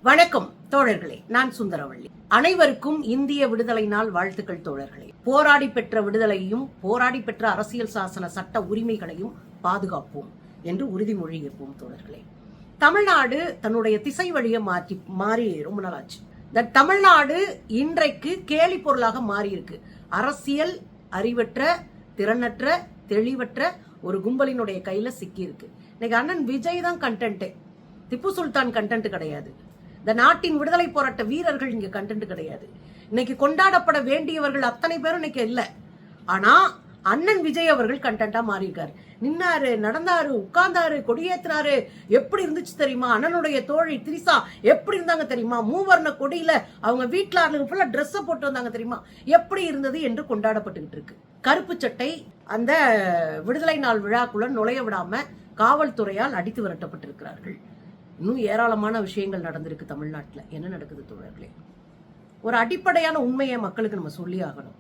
வணக்கம் தோழர்களே, நான் சுந்தரவள்ளி. அனைவருக்கும் இந்திய விடுதலை நாள் வாழ்த்துக்கள் தோழர்களே. போராடி பெற்ற விடுதலையும் போராடி பெற்ற அரசியல் சாசன சட்ட உரிமைகளையும் பாதுகாப்போம் என்று உறுதிமொழி ஏற்போம் தோழர்களே. தமிழ்நாடு தன்னுடைய திசை வழியை மாறி ரொம்ப நாள் ஆச்சு. இந்த தமிழ்நாடு இன்றைக்கு கேலி பொருளாக மாறி இருக்கு. அரசியல் அறிவற்ற, திறனற்ற, தெளிவற்ற ஒரு கும்பலினுடைய கையில சிக்கி இருக்கு. இன்னைக்கு அண்ணன் விஜய் தான் கண்டென்ட், திப்பு சுல்தான் கண்டென்ட் கிடையாது. இந்த நாட்டின் விடுதலை போராட்ட வீரர்கள் இங்க கண்டென்ட் கிடையாது. இன்னைக்கு கொண்டாடப்பட வேண்டியவர்கள் அத்தனை பேரும் இன்னைக்கு இல்ல. ஆனா அண்ணன் விஜய் அவர்கள் கண்டென்ட்டா மாறி இருக்காரு. நின்னாரு, நடந்தாரு, உட்கார்ந்தாரு, கொடியேற்றினாரு. எப்படி இருந்துச்சு தெரியுமா? அண்ணனுடைய தோழி திரிசா எப்படி இருந்தாங்க தெரியுமா? மூவர்ண கொடியில அவங்க வீட்டுல ஃபுல்லா ட்ரெஸ் போட்டு வந்தாங்க தெரியுமா? எப்படி இருந்தது என்று கொண்டாடப்பட்டுக்கிட்டு இருக்கு. கருப்பு சட்டை அந்த விடுதலை நாள் விழாக்குள்ள நுழைய விடாம காவல்துறையால் அடித்து விரட்டப்பட்டிருக்கிறார்கள். இன்னும் ஏராளமான விஷயங்கள் நடந்திருக்கு தமிழ்நாட்டில். என்ன நடக்குது தோழர்களே? ஒரு அடிப்படையான உண்மையை மக்களுக்கு நம்ம சொல்லி ஆகணும்.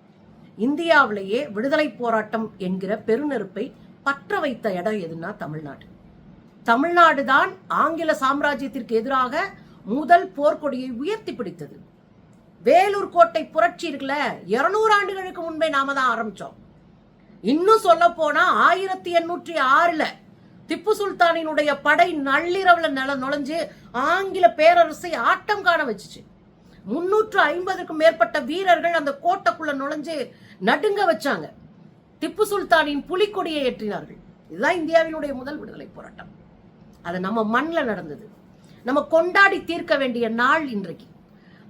இந்தியாவிலேயே விடுதலை போராட்டம் என்கிற பெருநெருப்பை பற்ற வைத்த இடம் எதுன்னா தமிழ்நாடு. தமிழ்நாடு தான் ஆங்கில சாம்ராஜ்யத்திற்கு எதிராக முதல் போர்க்கொடியை உயர்த்தி பிடித்தது. வேலூர் கோட்டை புரட்சி இருக்குல்ல, 200 ஆண்டுகளுக்கு முன்பே நாம தான் ஆரம்பிச்சோம். இன்னும் சொல்ல போனா 1806 திப்பு சுல்தானினுடைய படை நள்ளிரவுல நுழைஞ்சு ஆங்கில பேரரசை ஆட்டம் காண வச்சுச்சு. 350க்கும் மேற்பட்ட வீரர்கள் அந்த கோட்டைக்குள்ள நுழைஞ்சு நடுங்க வச்சாங்க. திப்பு சுல்தானின் புலிக்கொடியை ஏற்றினார்கள். இதுதான் இந்தியாவினுடைய முதல் விடுதலை போராட்டம். அது நம்ம மண்ணில் நடந்தது. நம்ம கொண்டாடி தீர்க்க வேண்டிய நாள் இன்றைக்கு.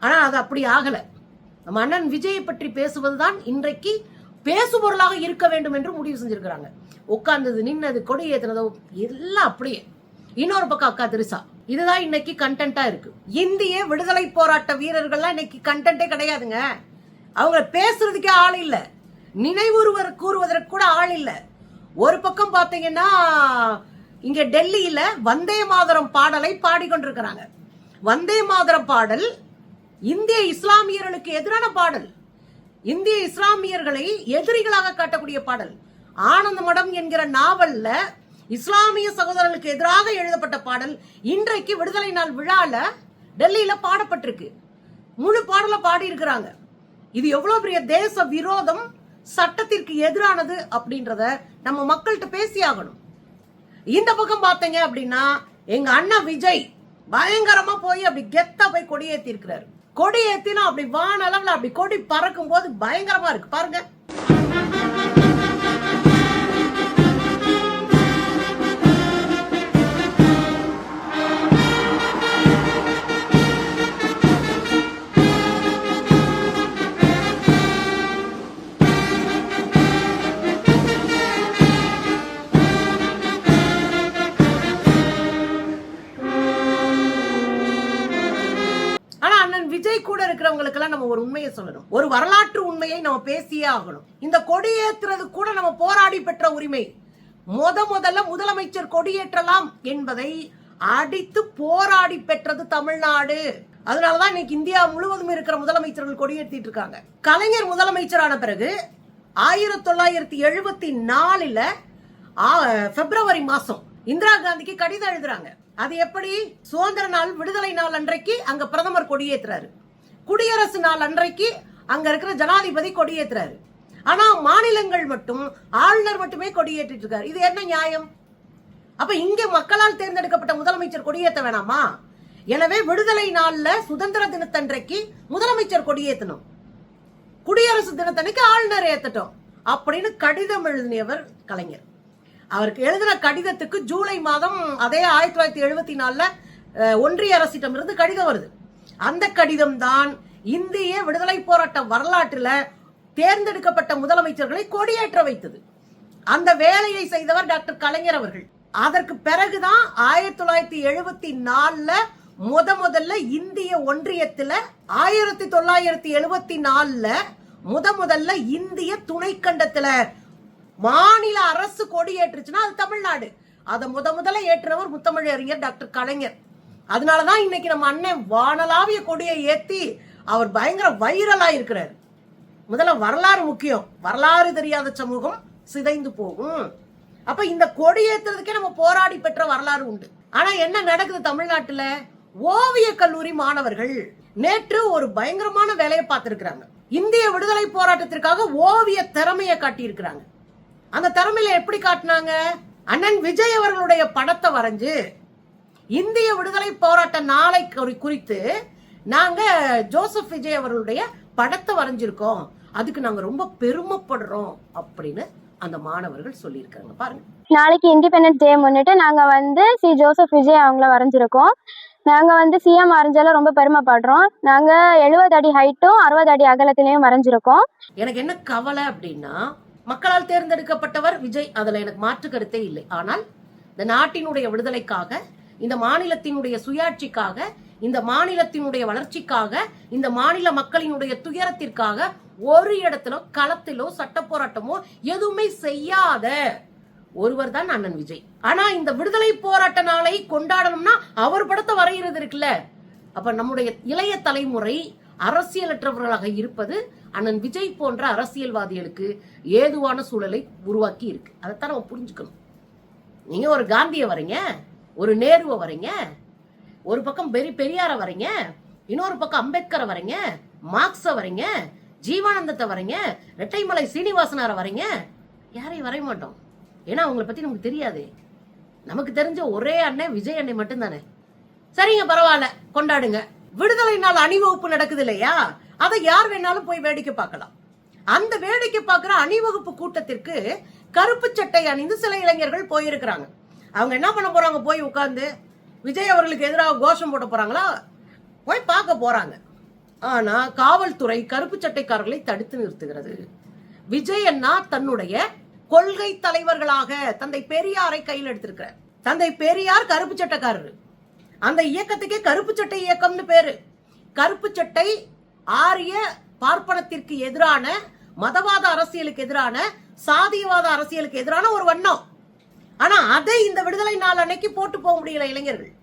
ஆனா அது அப்படி ஆகல. நம்ம அண்ணன் விஜயை பற்றி பேசுவதுதான் இன்றைக்கு பேசுபொருளாக இருக்க வேண்டும் என்று முடிவு செஞ்சிருக்கிறாங்க. உட்கார்ந்தது, நின்னது, கொடி ஏற்றினதோ எல்லாம் அப்படியே. இன்னொரு பக்கம் அக்கா திரிசா, இதுதான் இன்னைக்கு கண்டென்ட்டா இருக்கு. இந்திய விடுதலை போராட்ட வீரர்கள்லாம் இன்னைக்கு கண்டென்ட்டே கிடையாதுங்க. அவங்க பேசுறதுக்கே ஆள் இல்ல, நினைவுறுவர் கூறுவதற்கு கூட ஆள் இல்ல. ஒரு பக்கம் பாத்தீங்கன்னா இங்க டெல்லியில வந்தே மாதரம் பாடலை பாடிக்கொண்டிருக்கிறாங்க. வந்தே மாதரம் பாடல் இந்திய இஸ்லாமியர்களுக்கு எதிரான பாடல், இந்திய இஸ்லாமியர்களை எதிரிகளாக காட்டக்கூடிய பாடல். ஆனந்த மடம் என்கிற நாவல்ல இஸ்லாமிய சகோதரர்களுக்கு எதிராக எழுதப்பட்ட பாடல் இன்றைக்கு விடுதலை நாள் விழால டெல்லியில பாடப்பட்டிருக்கு. முழு பாடல பாடி இருக்கிறாங்க. இது எவ்வளவு பெரிய தேச விரோதம், சட்டத்திற்கு எதிரானது அப்படின்றத நம்ம மக்கள்கிட்ட பேசி ஆகணும். இந்த பக்கம் பாத்தீங்க அப்படின்னா எங்க அண்ணா விஜய் பயங்கரமா போய் அப்படி கெத்தா போய் கொடியேத்தி இருக்கிறாரு. கொடி ஏத்தினா அப்படி வான அளவுல அப்படி கொடி பறக்கும் போது பயங்கரமா இருக்கு பாருங்க. விஜய் கூட இருக்கிறவங்களுக்கு எல்லாம் நம்ம ஒரு உண்மையை சொல்லணும். ஒரு வரலாற்று உண்மையை நம்ம பேசியே ஆகணும். இந்த கொடியேற்றுறது கூட நம்ம போராடி பெற்ற உரிமை. முதல்ல முதலமைச்சர் கொடியேற்றலாம் என்பதை அடித்து போராடி பெற்றது தமிழ்நாடு. அதனாலதான் இன்னைக்கு இந்தியா முழுவதும் இருக்கிற முதலமைச்சர்கள் கொடியேற்றிட்டு இருக்காங்க. கலைஞர் முதலமைச்சரான பிறகு 1974 பிப்ரவரி மாசம் இந்திரா காந்திக்கு கடிதம் எழுதுறாங்க. அது எப்படி? சுதந்திர நாள் விடுதலை நாள் அன்றைக்கு அங்க பிரதமர் கொடியேற்றுறாரு, குடியரசு நாள் அன்றைக்கு அங்க இருக்கிற ஜனாதிபதி கொடியேற்றுறாரு. ஆனா மாநிலங்கள் மட்டும் ஆளுநர் மட்டுமே கொடியேற்றிட்டு இருக்காரு. இது என்ன நியாயம்? அப்ப இங்க மக்களால் தேர்ந்தெடுக்கப்பட்ட முதலமைச்சர் கொடியேற்ற வேணாமா? எனவே விடுதலை நாள்ல சுதந்திர தினத்தன்றைக்கு முதலமைச்சர் கொடியேற்றணும், குடியரசு தினத்தன்னைக்கு ஆளுநர் ஏத்தட்டும் அப்படின்னு கடிதம் எழுதியவர் கலைஞர். அவருக்கு எழுதின கடிதத்துக்கு ஜூலை மாதம் அதே 1974 ஒன்றிய அரசிடம் இருந்து கடிதம் வருது. அந்த கடிதம் தான் இந்திய விடுதலை போராட்ட வரலாற்றுல தேர்ந்தெடுக்கப்பட்ட முதலமைச்சர்களை கொடியேற்ற வைத்தது. அந்த வேலையை செய்தவர் டாக்டர் கலைஞர் அவர்கள். அதற்கு பிறகுதான் 1974 முதல்ல இந்திய ஒன்றியத்துல 1974 முதல்ல இந்திய துணைக்கண்டத்துல மாநில அரசு கொடி ஏற்றுச்சுன்னா அது தமிழ்நாடு. அதை முதல்ல ஏற்றினவர் முத்தமிழறிஞர் டாக்டர் கலைஞர். அதனாலதான் இன்னைக்கு நம்ம அண்ணன் வானலாவிய கொடியை ஏத்தி அவர் பயங்கர வைரலா இருக்கிறார். முதல்ல வரலாறு முக்கியம். வரலாறு தெரியாத சமூகம் சிதைந்து போகும். அப்ப இந்த கொடி ஏத்துறதுக்கே நம்ம போராடி பெற்ற வரலாறு உண்டு. ஆனா என்ன நடக்குது தமிழ்நாட்டுல? ஓவிய கல்லூரி மாணவர்கள் நேற்று ஒரு பயங்கரமான வேலையை பார்த்திருக்கிறாங்க. இந்திய விடுதலை போராட்டத்திற்காக ஓவிய திறமையை காட்டியிருக்கிறாங்க. அந்த திறமையில எப்படி காட்டினாங்க? அண்ணன் விஜய் அவர்களுடைய படத்தை வரைஞ்சு இந்திய விடுதலை போராட்ட நாளை குறித்து நாங்க ஜோசப் விஜய் அவர்களுடைய படத்தை வரைஞ்சிருக்கோம், அதுக்கு நாங்க ரொம்ப பெருமைப்படுறோம் அப்படின்னு அந்த மாணவர்கள் சொல்லியிருக்காங்க. பாருங்க, நாளைக்கு இண்டிபெண்டன்ஸ் டே முன்னிட்டு நாங்க சி ஜோசப் விஜய் அவங்கள வரைஞ்சிருக்கோம். நாங்க சிஎம் வரைஞ்சால ரொம்ப பெருமைப்படுறோம். நாங்க 70 அடி ஹைட்டும் 60 அடி அகலத்திலையும் வரைஞ்சிருக்கோம். எனக்கு என்ன கவலை அப்படின்னா, மக்களால் தேர்ந்தெடுக்கப்பட்டவர் விஜய், அதுல எனக்கு மாற்று கருத்தே இல்லை. ஆனால் இந்த நாட்டினுடைய விடுதலைக்காக, இந்த மாநிலத்தினுடைய சுயாட்சிக்காக, இந்த மாநிலத்தினுடைய வளர்ச்சிக்காக, இந்த மாநில மக்களினுடைய துயரத்திற்காக ஒரு இடத்திலோ களத்திலோ சட்ட போராட்டமோ எதுவுமே செய்யாத ஒருவர் தான் அண்ணன் விஜய். ஆனா இந்த விடுதலை போராட்ட நாளை கொண்டாடணும்னா அவர் படத்தை வரைகிறது இருக்குல்ல. அப்ப நம்முடைய இளைய தலைமுறை அரசியலற்றவர்களாக இருப்பது அண்ணன் விஜய் போன்ற அரசியல்வாதிகளுக்கு ஏதுவான சூழலை உருவாக்கி இருக்கு. அதைத்தான் நம்ம புரிஞ்சுக்கணும். நீங்க ஒரு காந்திய வரீங்க, ஒரு நேருவை வரீங்க, ஒரு பக்கம் பெரியார வரீங்க, இன்னொரு பக்கம் அம்பேத்கரை வரீங்க, மார்க்ஸ வரீங்க, ஜீவானந்தத்தை வரீங்க, ரெட்டைமலை சீனிவாசனார வரீங்க. யாரையும் வரைய மாட்டோம். ஏன்னா அவங்களை பத்தி நமக்கு தெரியாது. நமக்கு தெரிஞ்ச ஒரே அண்ணன் விஜய் அண்ணன் மட்டும்தானே. சரிங்க, பரவாயில்ல, கொண்டாடுங்க. விடுதலை நாள் அணிவகுப்பு நடக்குது இல்லையா, அதை யார் வேணாலும் போய் வேடிக்கை பார்க்கலாம். அந்த வேடிக்கை பார்க்கிற அணிவகுப்பு கூட்டத்திற்கு கருப்பு சட்டை அணிந்து சில இளைஞர்கள் போயிருக்கிறாங்க. அவங்க என்ன பண்ண போறாங்க? போய் உட்கார்ந்து விஜய் அவர்களுக்கு எதிராக கோஷம் போட போறாங்களா? போய் பார்க்க போறாங்க. ஆனா காவல்துறை கருப்பு சட்டைக்காரர்களை தடுத்து நிறுத்துகிறது. விஜய் அண்ணா தன்னுடைய கொள்கை தலைவர்களாக தந்தை பெரியாரை கையில் எடுத்திருக்கிறார். தந்தை பெரியார் கருப்பு சட்டைக்காரர். அந்த இயக்கத்துக்கே கருப்பு சட்டை இயக்கம்னு பேரு. கருப்பு சட்டை ஆரிய பார்ப்பனத்திற்கு எதிரான, மதவாத அரசியலுக்கு எதிரான, சாதியவாத அரசியலுக்கு எதிரான ஒரு வண்ணம். ஆனா அதை இந்த விடுதலை நாள் அன்னைக்கு போட்டு போக முடியல. இளைஞர்கள்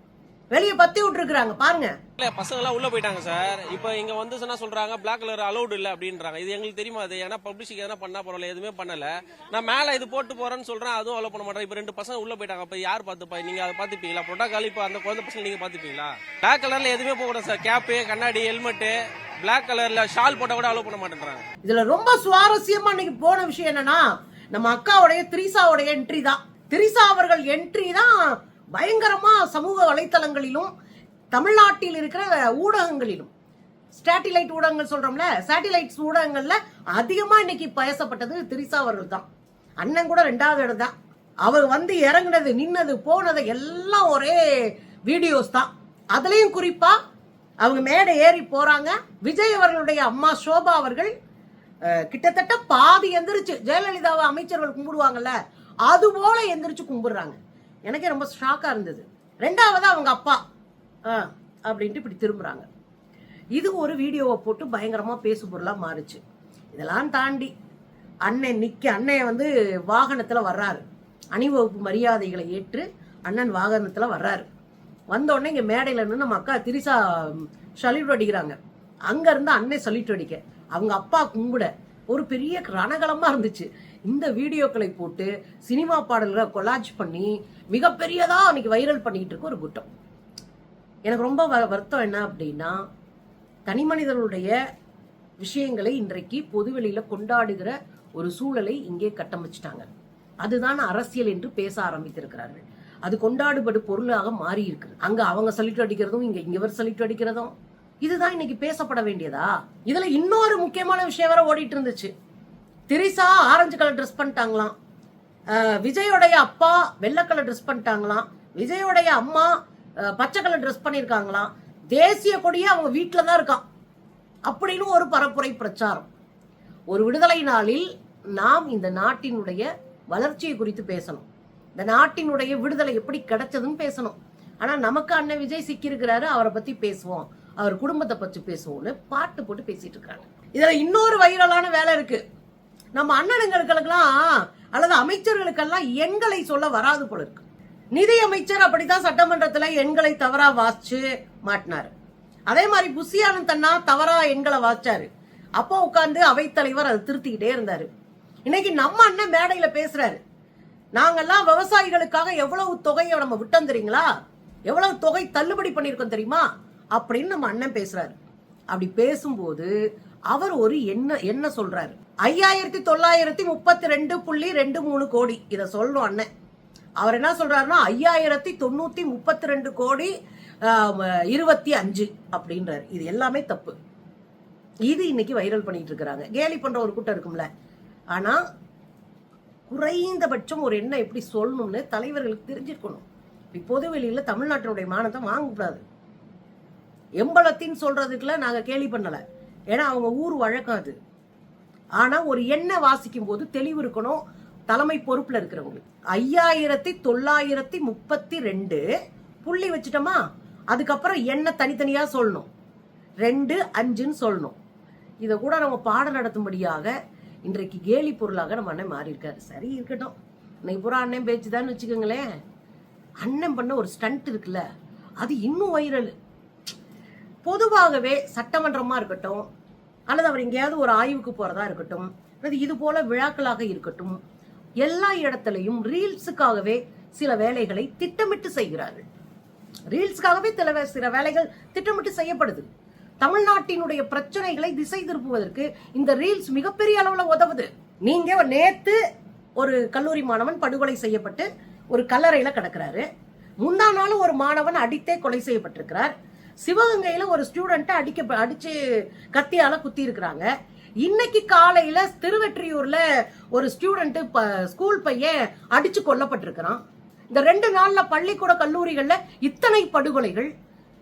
வெளியே பத்தி விட்டுருக்காங்க. பாருங்க, பசங்க எல்லாம் உள்ள போயிட்டாங்க சார். இப்ப இங்க வந்து சொன்னா சொல்றாங்க பிளாக் கலர் அலௌட் இல்ல அப்படின்றாங்க. இது எங்களுக்கு தெரியுமா? அது ஏன்னா பப்ளிசிட்டி எதனா பண்ணா பரவாயில்ல, எதுவுமே பண்ணல. நான் மேல இது போட்டு போறேன்னு சொல்றேன், அதுவும் அலோ பண்ண மாட்டேன். இப்ப 2 பசங்க உள்ள போயிட்டாங்க. அப்ப யார் பாத்துப்பா? நீங்க அதை பாத்துப்பீங்களா? புரோட்டோகால் இப்ப அந்த குழந்தை பசங்க நீங்க பாத்துப்பீங்களா? பிளாக் கலர்ல எதுவுமே போக கூடாது சார். கேப்பு, கண்ணாடி, ஹெல்மெட், பிளாக் கலர்ல ஷால் போட்டா கூட அலோ பண்ண மாட்டேன்றாங்க. இதுல ரொம்ப சுவாரஸ்யமா இன்னைக்கு போன விஷயம் என்னன்னா, நம்ம அக்காவுடைய திரிசாவுடைய என்ட்ரி தான். திரிசா அவர்கள் என்ட்ரி தான் பயங்கரமா சமூக வலைத்தளங்களிலும் தமிழ்நாட்டில் இருக்கிற ஊடகங்களிலும், சேட்டிலைட் ஊடகங்கள் சொல்றோம்ல, சேட்டிலைட் ஊடகங்கள்ல அதிகமா இன்னைக்கு பேசப்பட்டது திரிசா அவர்கள் தான். அண்ணன் கூட 2வது இடம் தான். அவர் வந்து இறங்குனது, நின்னது, போனது எல்லாம் ஒரே வீடியோஸ் தான். அதுலயும் குறிப்பா அவங்க மேடை ஏறி போறாங்க. விஜய் அவர்களுடைய அம்மா சோபா அவர்கள் கிட்டத்தட்ட பாதி எந்திரிச்சு, ஜெயலலிதாவை அமைச்சர்கள் கும்பிடுவாங்கல்ல அது போல எந்திரிச்சு கும்பிடுறாங்க. எனக்கே ரொம்ப ஷாக்கா இருந்தது. 2வது அவங்க அப்பா அப்படின்ட்டு இப்படி திரும்புறாங்க. இது ஒரு வீடியோவை போட்டு பயங்கரமா பேசு பொருளா மாறுச்சு. இதெல்லாம் தாண்டி அண்ணன் வந்து வாகனத்துல வர்றாரு. அணிவகுப்பு மரியாதைகளை ஏற்று அண்ணன் வாகனத்துல வர்றாரு. வந்த உடனே இங்க மேடையில இருந்து நம்ம அக்கா திரிசா சல்யூட் அடிக்கிறாங்க. அங்க இருந்து அண்ணன் சல்யூட் அடிக்க, அவங்க அப்பா கும்பிட ஒரு பெரிய ரணகலமா இருந்துச்சு. இந்த வீடியோக்களை போட்டு சினிமா பாடல்களை கொலாஜ் பண்ணி மிகப்பெரியதா அன்னைக்கு வைரல் பண்ணிட்டு இருக்க ஒரு கூட்டம். எனக்கு ரொம்ப வருத்தம் என்ன அப்படின்னா, தனி மனிதர்களுடைய விஷயங்களை இன்றைக்கு பொதுவெளியில கொண்டாடுகிற ஒரு சூழலை இங்கே கட்டமைச்சிட்டாங்க. அதுதான் அரசியல் என்று பேச ஆரம்பித்திருக்கிறார்கள். அது கொண்டாடுபடு பொருளாக மாறி இருக்கு. அங்க அவங்க சல்யூட் அடிக்கிறதும் இவர் சல்யூட் அடிக்கிறதும் இதுதான் இன்னைக்கு பேசப்பட வேண்டியதா? இதுல இன்னொரு முக்கியமான விஷயம் வேற ஓடிட்டு இருந்துச்சு. திரிசா ஆரஞ்சு கலர் ட்ரெஸ் பண்ணிட்டாங்களாம், விஜயோடைய அப்பா வெள்ளை கலர் ட்ரெஸ் பண்ணிட்டாங்களாம், விஜயோடைய அம்மா பச்சை கலர் ட்ரெஸ் பண்ணிருக்காங்களாம், தேசிய கொடியே அவங்க வீட்டுலதான் இருக்கான் அப்படின்னு ஒரு பரப்புரை பிரச்சாரம். ஒரு விடுதலை நாளில் நாம் இந்த நாட்டினுடைய வளர்ச்சியை குறித்து பேசணும், இந்த நாட்டினுடைய விடுதலை எப்படி கிடைச்சதுன்னு பேசணும். ஆனா நமக்கு அண்ணன் விஜய் சிக்கிருக்கிறாரு, அவரை பத்தி பேசுவோம், அவர் குடும்பத்தை பத்தி பேசுவோம்னு பாட்டு போட்டு பேசிட்டு இருக்காங்க. இதுல இன்னொரு வைரலான வேலை இருக்கு. நம்ம அண்ணனுங்களுக்கெல்லாம் அல்லது அமைச்சர்களுக்கெல்லாம் எண்களை சொல்ல வராது போல இருக்கு. நிதி அமைச்சர் அப்படித்தான் சட்டமன்றத்துல எண்களை தவறா வாசிச்சு மாட்டினாரு. அதே மாதிரி புஷியானந்த் அண்ணா தவறா எண்களை வாசிச்சாரு. அப்போ உட்கார்ந்து அவைத்தலைவர் அதை திருத்திக்கிட்டே இருந்தாரு. இன்னைக்கு நம்ம அண்ணன் மேடையில பேசுறாரு, நாங்கெல்லாம் விவசாயிகளுக்காக எவ்வளவு தொகையை நம்ம விட்டோம் தெரியுங்களா, எவ்வளவு தொகை தள்ளுபடி பண்ணியிருக்கோம் தெரியுமா அப்படின்னு நம்ம அண்ணன் பேசுறாரு. அப்படி பேசும்போது அவர் ஒரு என்ன சொல்றாரு, 5932.23 கோடி இத சொல்லணும் அண்ணன். அவர் என்ன சொல்றாருன்னா 5932 கோடி 25 அப்படின்றாரு. இது எல்லாமே தப்பு. இது இன்னைக்கு வைரல் பண்ணிட்டு இருக்கிறாங்க. கேலி பண்ற ஒரு கூட்டம் இருக்கும்ல. ஆனா குறைந்தபட்சம் ஒரு எண்ணம் எப்படி சொல்லணும்னு தலைவர்களுக்கு தெரிஞ்சிருக்கணும். பொது வெளியில தமிழ்நாட்டினுடைய மானத்தை வாங்கக்கூடாது. எம்பளத்தின்னு சொல்றதுக்குள்ள நாங்க கேலி பண்ணல, ஏன்னா அவங்க ஊர் வழக்கம் அது. ஆனா ஒரு எண்ணெய் வாசிக்கும் போது தெளிவு இருக்கணும் தலைமை பொறுப்புல இருக்கிறவங்களுக்கு. 5932 புள்ளி வச்சுட்டோமா, அதுக்கப்புறம் எண்ணெய் தனித்தனியா சொல்லணும், 2, 5ன்னு சொல்லணும். இதை கூட நம்ம பாடம் நடத்தும்படியாக இன்றைக்கு கேலி பொருளாக நம்ம அண்ணன் மாறி இருக்காரு. சரி இருக்கட்டும், இன்னைக்கு பூரா அண்ணன் பேச்சுதான்னு வச்சுக்கோங்களேன். அண்ணன் பண்ண ஒரு ஸ்டண்ட் இருக்குல்ல, அது இன்னும் வைரல். பொதுவாகவே சட்டமன்றமா இருக்கட்டும், அல்லது அவர் எங்கேயாவது ஒரு ஆய்வுக்கு போறதா இருக்கட்டும், அல்லது இது போல விழாக்களாக இருக்கட்டும், எல்லா இடத்திலையும் ரீல்ஸுக்காகவே சில வேலைகளை திட்டமிட்டு செய்கிறார்கள். ரீல்ஸுக்காகவே சில வேலைகள் திட்டமிட்டு செய்யப்படுது. தமிழ்நாட்டினுடைய பிரச்சனைகளை திசை திருப்புவதற்கு இந்த ரீல்ஸ் மிகப்பெரிய அளவுல உதவுது. நீங்க நேத்து ஒரு கல்லூரி மாணவன் படுகொலை செய்யப்பட்டு ஒரு கல்லறையில கிடக்கிறாரு. முந்தா நாள் ஒரு மாணவன் அடித்தே கொலை செய்யப்பட்டிருக்கிறார். சிவகங்கையில ஒரு ஸ்டூடெண்ட் அடிச்சு கத்தியால குத்தி இருக்கிறாங்க. இன்னைக்கு காலையில திருவெற்றியூர்ல ஒரு ஸ்டூடெண்ட் ஸ்கூல் பையன் அடிச்சு கொல்லப்பட்டிருக்கிறான். இந்த 2 நாள்ல பள்ளிக்கூட கல்லூரிகள்ல இத்தனை படுகொலைகள்.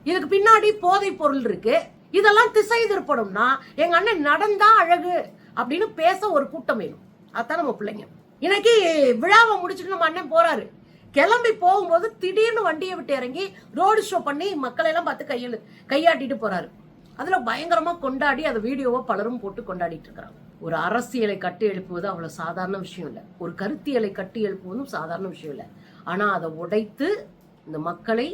இதுக்கு பின்னாடி போதை பொருள் இருக்கு. இதெல்லாம் திசை திருப்பணும்னா எங்க அண்ணன் நடந்தா அழகு அப்படின்னு பேச ஒரு கூட்டம் வேணும். அதான் நம்ம பிள்ளைங்க. இன்னைக்கு விழாவை முடிச்சுட்டு நம்ம அண்ணன் போறாரு. கிளம்பி போகும்போது திடீர்னு வண்டியை விட்டு இறங்கி ரோடு ஷோ பண்ணி மக்களை எல்லாம் பார்த்து கையாட்டிட்டு போறாரு. அதுல பயங்கரமா கொண்டாடி அந்த வீடியோவை பலரும் போட்டு கொண்டாடிட்டு இருக்கிறாங்க. ஒரு அரசியலை கட்டி எழுப்புவது அவ்வளவு சாதாரண விஷயம் இல்லை. ஒரு கருத்தியலை கட்டி எழுப்புவதும் சாதாரண விஷயம் இல்லை. ஆனா அதை உடைத்து இந்த மக்களை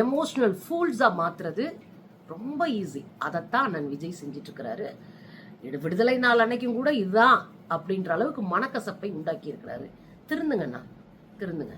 எமோஷனல் ஃபூல்ஸா மாத்துறது ரொம்ப ஈஸி. அதைத்தான் அண்ணன் விஜய் செஞ்சிட்டு இருக்கிறாரு. விடுதலை நாள் அன்னைக்கும் கூட இதுதான் அப்படின்ற அளவுக்கு மனக்கசப்பை உண்டாக்கி இருக்கிறாரு. திருந்துங்கண்ணா, திருந்துங்க.